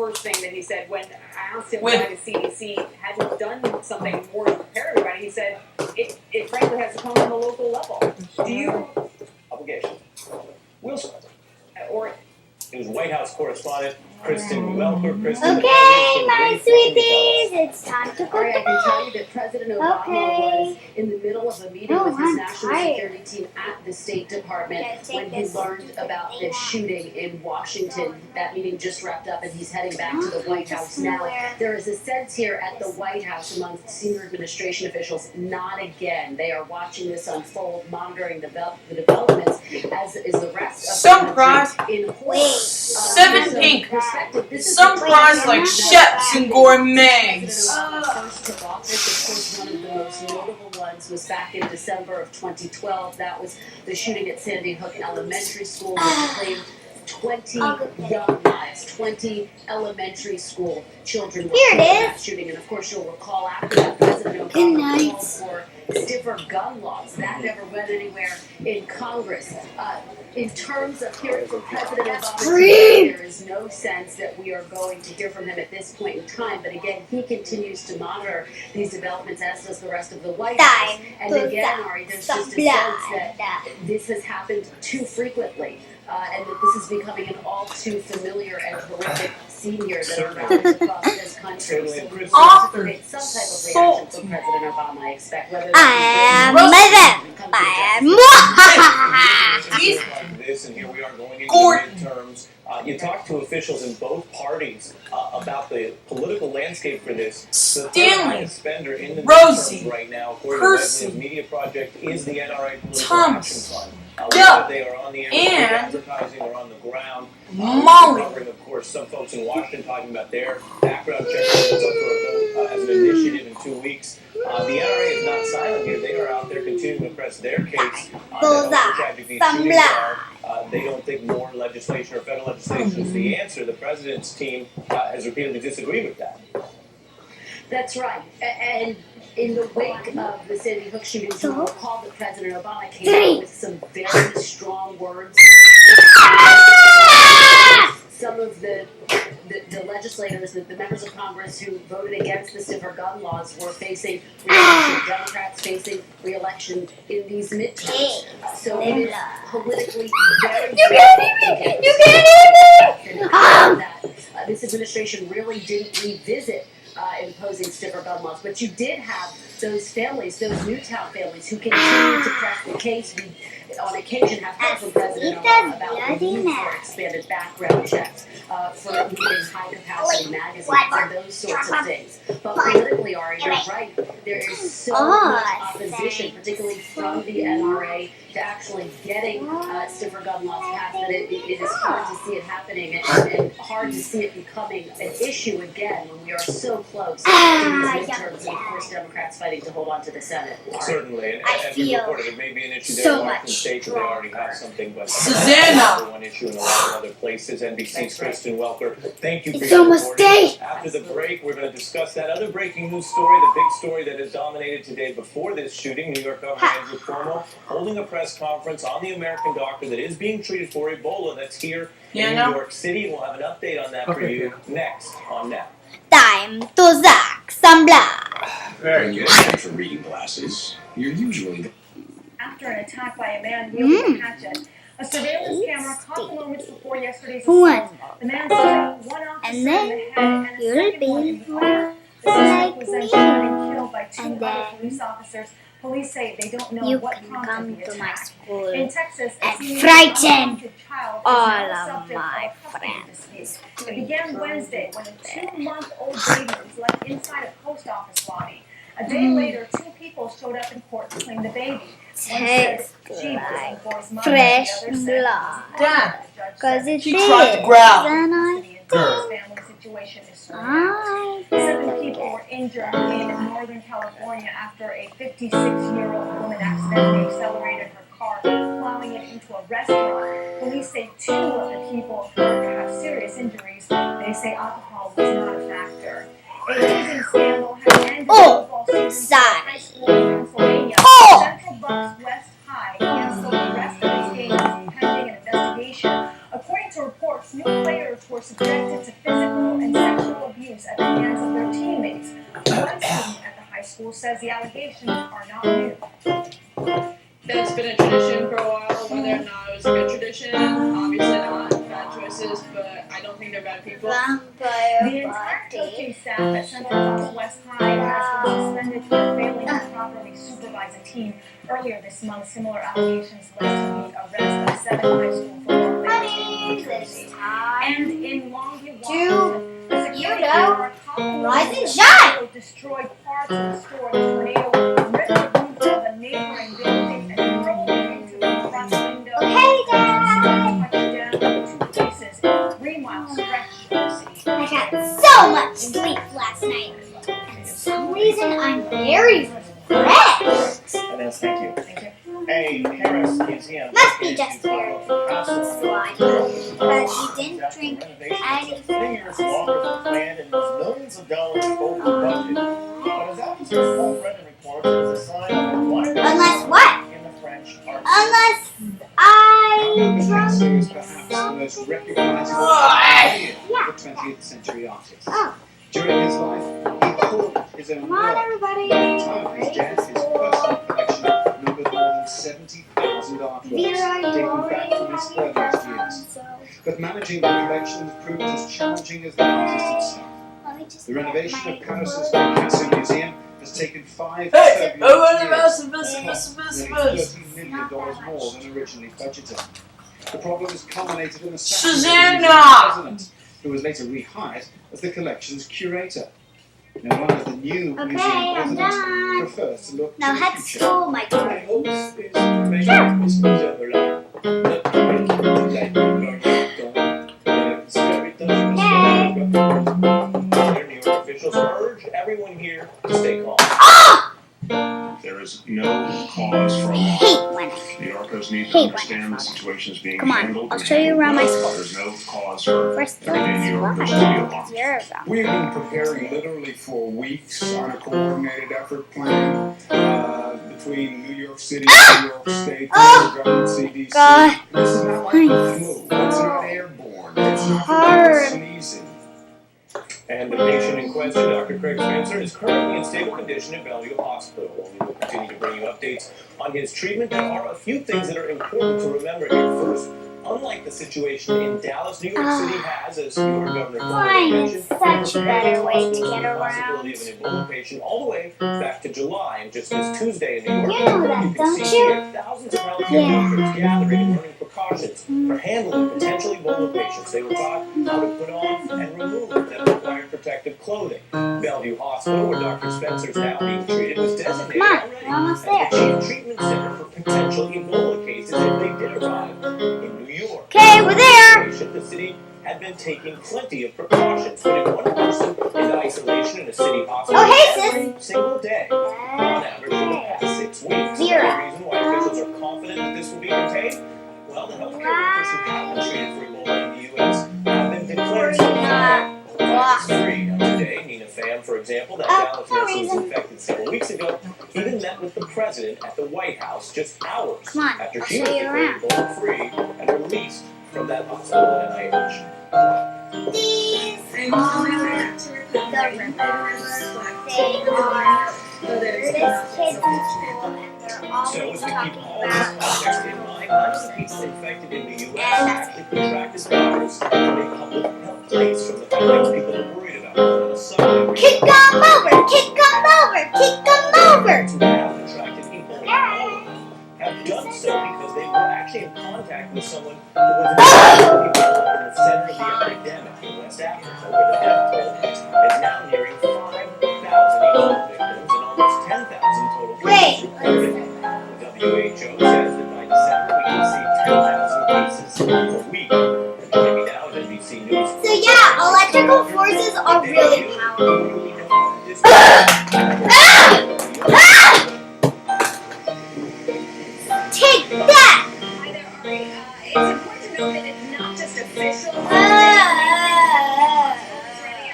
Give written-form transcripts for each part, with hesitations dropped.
first thing that he said when I asked him why the CDC hadn't done something more to prepare everybody. He said it frankly has to come from the local level. Do you obligation? Wilson or news White House correspondent Kristen Welker. Kristen, okay, my sweeties, it's time to go I can tell you that President Obama was in the middle of a meeting with his national security team at the State Department when he learned about this shooting in Washington. That meeting just wrapped up, and he's heading back to the White House now. There is a sense here at the White House among senior administration officials, not again. They are watching this unfold, monitoring the developments, as is the rest of the country in horror. 7 pink. Some fries like chefs and gourmets. First took office, of course, one of the most notable ones was back in December of 2012. That was the shooting at Sandy Hook Elementary School, which claimed 20 young lives, 20 elementary school children were killed in that shooting. And of course, you'll recall after that, President Obama called for stiffer gun laws. That never went anywhere in Congress. In terms of hearing from President Obama, there is no sense that we are going to hear from him at this point in time. But again, he continues to monitor these developments, as does the rest of the White House. And again, Ari, there's just a sense that this has happened too frequently. And that this is becoming an all too familiar and horrific scene here that are across this country. So we anticipate some type of reaction from President Obama, I expect. Whether this, and here we are going into midterms. You talk to officials in both parties about the political landscape for this. The third highest spender in the midterms right now, according to Wesley's Media Project, is the NRA Political Action Fund. Whether they are on the air advertising or on the ground. Covering, of course, some folks in Washington talking about their background check as an initiative in 2 weeks. The NRA is not silent here. They are out there continuing to press their case. They don't think more legislation or federal legislation is the answer. The president's team has repeatedly disagreed with that. That's right. And in the wake of the Sandy Hook shooting, you will recall that President Obama came out with some very strong words. Some of the legislators, the members of Congress who voted against the stiffer gun laws were facing re-election. Democrats facing re-election in these midterms. So it is politically very difficult. You can't even! This administration really didn't revisit imposing stiffer gun laws. But you did have those families, those Newtown families, who continued to press the case. We, on occasion, have heard from President Obama about the need for expanded background checks, for needing high-capacity magazines, and those sorts of things. But politically, Ari, you're right. There is so much opposition, particularly from the NRA, to actually getting stiffer gun laws passed that it is hard to see it happening and hard to see it becoming an issue again when we are so close to these midterms, and of course Democrats fighting to hold on to the Senate. Certainly, and as we reported, it may be an issue there in Washington State that they already have something, but it's one issue in a lot of other places. NBC's Kristen Welker, thank you for your reporting. After the break, we're going to discuss that other breaking news story, the big story that has dominated today before this shooting. New York Governor Andrew Cuomo holding a press conference on the American doctor that is being treated for Ebola that's here in New York City. We'll have an update on that for you next on Now. Time to zack some blood. Very good. And for reading glasses, you're usually... After an attack by a man wielding a hatchet, a surveillance camera caught the moments before yesterday's assault. The man shot one officer in the head and a second one in the arm. The suspect was then shot and killed by two other police officers. Police say they don't know what prompted the attack. In Texas, a unwanted child is now subject of a custody dispute. It began Wednesday when a 2-month-old baby was left inside a post office lobby. A day later, 2 people showed up in court to claim the baby. One said she was the boy's mother, fresh the other said blood. Because it she tried to grab. The family situation is surreal. 7 people were injured in Northern California after a 56-year-old woman accidentally accelerated her car, plowing it into a restaurant. Police say 2 of the people have serious injuries. They say alcohol was not a factor. A losing scandal has ended football season for high school in Pennsylvania. Central Bucks West High canceled the rest of its games pending an investigation. According to reports, new players were subjected to physical and school says the allegations are not new. That's been a tradition for a while. Whether or not it was a good tradition, obviously not. Bad choices, but I don't think they're bad people. The entire coaching staff at Central West High has been suspended for failing to properly supervise a team. Earlier this month, similar allegations led to the arrest of 7 high school football players in New Jersey. And in Longview, Washington, the security guard rise and shine. destroyed parts of the store. The tornado ripped the roof of a neighboring building and rolled into the front window. Okay, Dad. Down 2 places in a 3-mile stretch of the city. I got so much sleep last night, and for some reason I'm very refreshed. Yes, thank you. Thank you. Hey, Harris Museum. Must be just very slimy, because he didn't drink any. 3 years longer than planned and was millions of dollars over budget. But as officers already reported, there's a sign of a wide Unless what? in the French arts. Unless I Albert drunk Picasso is perhaps the most recognizable Yeah. of the 20th century artists. Oh. During his life, he thought his own Come on, work. everybody. At the time of his death, his personal collection numbered more than 70,000 artworks, Vera, you dating already back from his have your earliest phone, years. so But managing the collection has proved as challenging as the artist himself. let me just The get renovation my of Paris's phone. Picasso Museum has taken 5 Hey, turbulent years. buzz. Nearly $30 million more than originally budgeted. The problem has culminated in the Susanna! president, who was later rehired as the collection's curator. Now, one of the new Okay, museum I'm presidents done. prefers to look Now to the head future. school, my My dear. hopes is to make this museum alive. Not to make it like New York officials urge everyone here to stay calm. There is no cause for I alarm. hate when I. New Yorkers need to Hate understand when the I situation is being Come on, handled. I'll show you around my school. There's no cause for First, everyday let's New Yorkers fly. to be alarmed. Zero. We've been preparing literally for weeks on a coordinated effort plan between New York City, New York State, the government, CDC. God. This is not like the flu. It's not airborne. It's not Hard. sneezing. And the patient in question, Dr. Craig Spencer, is currently in stable condition at Bellevue Hospital. We will continue to bring you updates on his treatment. There are a few things that are important to remember here. First, unlike the situation in Dallas, New York City has, as your governor Flying is mentioned, such a better way to the get around. possibility of an Ebola patient all the way back to July. And just this Tuesday in New York, You know that, you can don't see you? here thousands of healthcare workers gathering and learning precautions for handling potential Ebola patients. They were taught how to put on and remove that required protective clothing. Bellevue Hospital, where Dr. Spencer is now being treated, was designated Come on, already we're almost as there. the chief treatment center for potential Ebola cases if they did arrive in New York. Okay, we're there. The city had been taking plenty of precautions, putting one person in isolation in a city hospital Oh, hey, sis. every single day, on average for the past 6 weeks. Zero. The reason why officials are confident that this will be contained? Well, the healthcare workers who have been treated for Ebola in the U.S. have been declared free. Now, today, Nina Pham, for example, that Dallas nurse who was infected several weeks ago, even met with the president at the White House just hours Come on, after I'll she show was you declared around. Ebola-free and released from that hospital in NIH. These are the rivers. They are the weirdest kids in school, and they're So always as we talking keep all this about. context in mind, none of the people infected in the U.S. actually contracted the virus from a public health place from the things people are worried about. On the subway, Kick 'em over! Kick 'em over! Kick 'em over! who have contracted Ebola have done so because they were actually in contact with someone who was infected with Ebola in the center of the epidemic in West Africa, where the death toll is now nearing 5,000 Ebola victims and almost 10,000 total cases reported. The WHO says that by December we can see 10,000 cases a week. And joining me now is NBC News. So yeah, electrical forces are really powerful. Take that! Hi there, Ari. It's important to note that it's not just officials.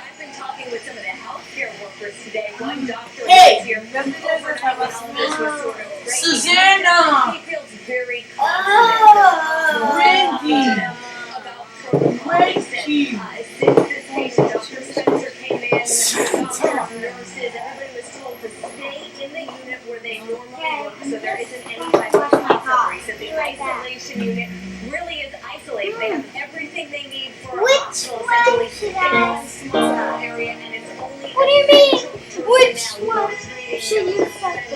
I've been talking with some of the healthcare workers today. One doctor Hey, was here overnight when all this was sort of breaking Susanna! He feels very confident Randy! about protocols. Randy! Since this patient, Dr. Spencer came in, doctors, nurses, everybody was told to stay time for that. What do you mean? Which one should you select?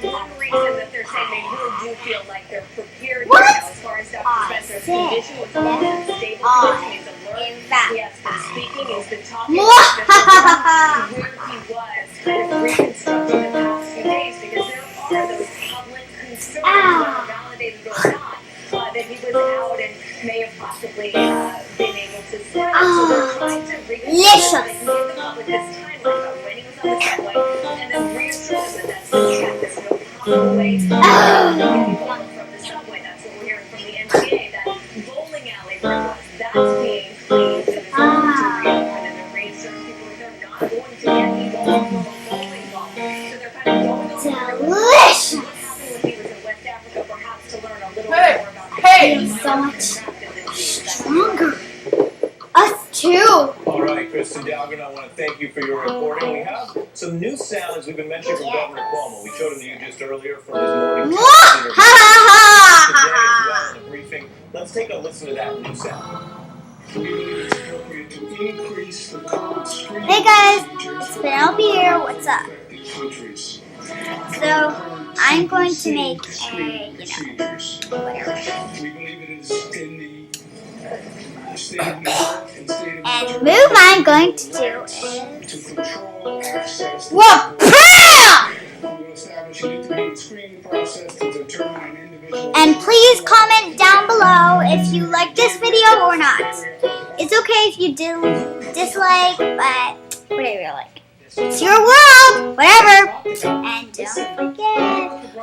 One reason that they're saying they really do feel like they're prepared What? now as far as Dr. Spencer's condition was stable condition. He's alert. He has been speaking. He's been talking about where he was kind of reconstructing the past few days because there are those public concerns, whether validated or not, that he was out and may have possibly been able to spread. So they're trying to reconstruct and give the public this timeline about when he was on the subway and then reassure them that that's the check. There's no possible way to get people from the subway. That's what we're hearing from the MTA. That bowling alley where it was, that's being cleaned and is going to reopen, and they're reassuring people that they're not going to get people from a bowling ball. So they're kind of going over Delicious. what happened when he was in West Africa, perhaps to learn a little Hey, more about hey. So much stronger. Us too. All right, Kristen Dalgren, I want to thank you for your reporting. We have some new sounds we've been mentioning from Governor Cuomo. We showed them to you just earlier from his morning today as well in a briefing. Let's take a listen to that new sound. Hey guys, it's Penelope here. What's up? So I'm going to make a, whatever. And the move I'm going to do is and please comment down below if you like this video or not. It's okay if you dislike, but whatever you like. It's your world, whatever. And don't forget,